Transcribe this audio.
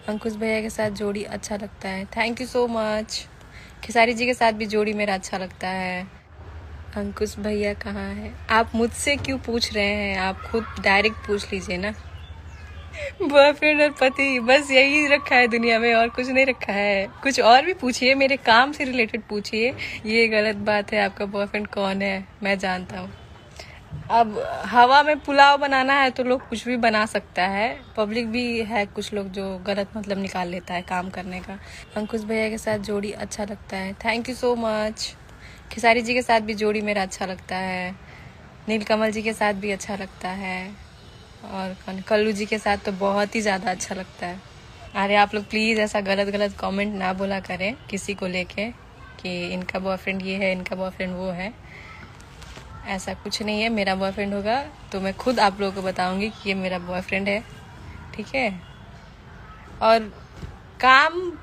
अंकुश भैया के साथ जोड़ी अच्छा लगता है। Thank you so much. Khesari ji के साथ भी जोड़ी मेरा अच्छा लगता है। अंकुश भैया कहाँ है? आप मुझसे क्यों पूछ रहे हैं? आप खुद डायरेक्ट पूछ लीजिए ना। बॉयफ्रेंड और पति बस यही रखा है दुनिया में, और कुछ नहीं रखा है। कुछ और भी पूछिए, मेरे काम से रिलेटेड पूछिए। ये गलत बात है। आपका बॉयफ्रेंड कौन है? मैं जानता हूँ। अब हवा में पुलाव बनाना है तो लोग कुछ भी बना सकता है। पब्लिक भी है कुछ लोग जो गलत मतलब निकाल लेता है काम करने का। अंकुश भैया के साथ जोड़ी अच्छा लगता है। Thank you so much. Khesari ji के साथ भी जोड़ी मेरा अच्छा लगता है। नीलकमल जी के साथ भी अच्छा लगता है। और कल्लू जी के साथ तो बहुत ही ज़्यादा अच्छा लगता है। अरे आप लोग प्लीज़ ऐसा गलत गलत कमेंट ना बोला करें किसी को लेके कि इनका बॉयफ्रेंड ये है, इनका बॉयफ्रेंड वो है। ऐसा कुछ नहीं है। मेरा बॉयफ्रेंड होगा तो मैं खुद आप लोगों को बताऊंगी कि ये मेरा बॉयफ्रेंड है, ठीक है। और काम